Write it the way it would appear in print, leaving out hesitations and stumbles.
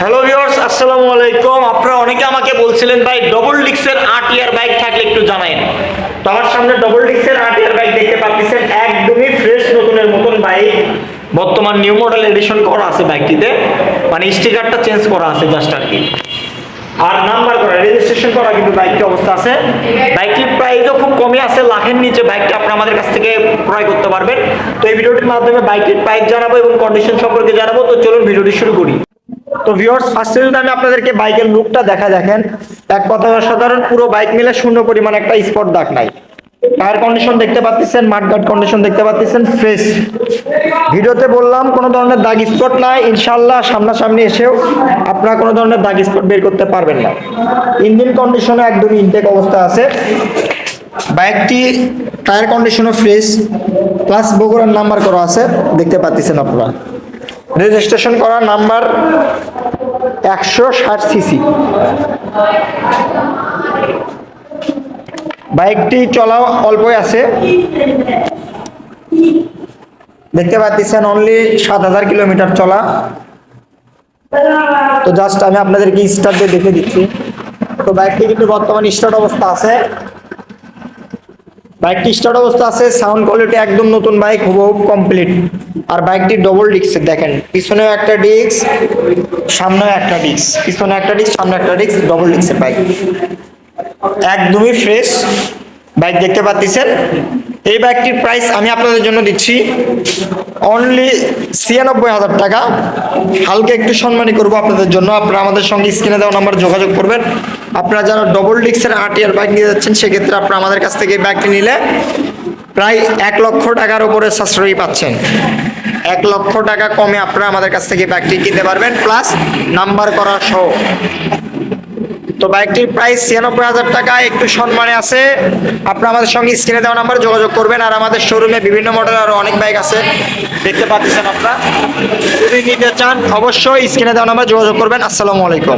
Hello viewers, আসসালামু আলাইকুম। আপনারা অনেকে আমাকে বলছিলেন ভাই ডবল ডিক্সের 8 ইয়ার বাইক থাকলে একটু জানায়েন। তো আমার সামনে ডবল ডিক্সের 8 ইয়ার বাইক দেখতে পাচ্ছেন, একদমই ফ্রেশ নতুনের মতন বাইক। বর্তমান নিউ মডেল এডিশন করা আছে বাইকটিতে, মানে স্টিকারটা চেঞ্জ করা আছে জাস্ট আর কি, আর নাম্বার করা, রেজিস্ট্রেশন করা কিন্তু বাইকটি অবস্থা আছে। বাইকটির প্রাইসও খুব কমে আছে, লাখের নিচে বাইকটি আপনি আমাদের কাছ থেকে ক্রয় করতে পারবেন। তো এই ভিডিওটির মাধ্যমে বাইকটির প্রাইস জানাবো এবং কন্ডিশন সম্পর্কে জানাবো। তো চলুন ভিডিওটি শুরু করি। তো ভিউয়ার্স, ফার্স্টে যদি আমি আপনাদেরকে বাইকের লুকটা দেখেন, এক কথায় অসাধারণ। পুরো বাইক মিলে শূন্য পরিমাণ একটা স্পট দাগ নাই। টায়ার কন্ডিশন দেখতে পাচ্ছেন, মাডগার্ড কন্ডিশন দেখতে পাচ্ছেন, ফ্রেশ। ভিডিওতে বললাম কোনো ধরনের দাগ স্পট নাই, ইনশাআল্লাহ সামনাসামনি এসেও আপনারা কোনো ধরনের দাগ স্পট বের করতে পারবেন না। ইঞ্জিন কন্ডিশনও একদম ইনটেক অবস্থা আছে। বাইকটি টায়ার কন্ডিশনও ফ্রেশ, প্লাস বগুড়ার নাম্বার করা আছে দেখতে পাচ্ছেন আপনারা। রেজিস্ট্রেশন করা নাম্বার 160 সিসি। বাইকটি চলা অল্পই আছে, দেখতে পাচ্ছেন অনলি 7000 কিলোমিটার চলা। তো জাস্ট আমি আপনাদেরকে স্টার্ট দিয়ে দেখে দিচ্ছি। তো বাইকটি কিন্তু বর্তমান স্টার্ট অবস্থা আছে, বাইকটি স্টার্ট অবস্থা আছে। সাউন্ড কোয়ালিটি একদম নতুন বাইক, হুবহু কমপ্লিট। আর বাইকটি ডবল ডিস্ক দেখেন, পিছনেও একটা ডিস্ক, সামনেও একটা ডিস্ক, পিছনে একটা ডিস্ক, সামনে একটা ডিস্ক, ডবল ডিস্কের বাইক। একদমই ফ্রেশ বাইক দেখতে পাচ্ছেন। এই বাইকটির প্রাইস আমি আপনাদের জন্য দিচ্ছি অনলি 96,000 টাকা। হালকা একটু সম্মানী করবো আপনাদের জন্য। আপনারা আমাদের সঙ্গে স্ক্রিনে দেওয়া নাম্বার যোগাযোগ করবেন। আপনারা যারা ডবল ডিস্কের 8 ইয়ার বাইক নিয়ে যাচ্ছেন, সেক্ষেত্রে আপনারা আমাদের কাছ থেকে এই বাইকটি নিলে প্রায় 1 লক্ষ টাকার উপরে সাশ্রয়ী পাচ্ছেন। 1 লক্ষ টাকা কমে আপনারা আমাদের কাছ থেকে বাইকটি কিনতে পারবেন, প্লাস নাম্বার করা সহ। তো বাইকটির প্রাইস 96,000 টাকা, একটু সম্মানে আছে। আপনারা আমাদের সঙ্গে স্ক্রিনে দেওয়া নাম্বার যোগাযোগ করবেন। আর আমাদের শোরুমে বিভিন্ন মডেলের আরো অনেক বাইক আছে দেখতে পাচ্ছেন আপনারা। যদি নিতে চান অবশ্যই স্ক্রিনে দেওয়া নাম্বার যোগাযোগ করবেন। আসসালামু আলাইকুম।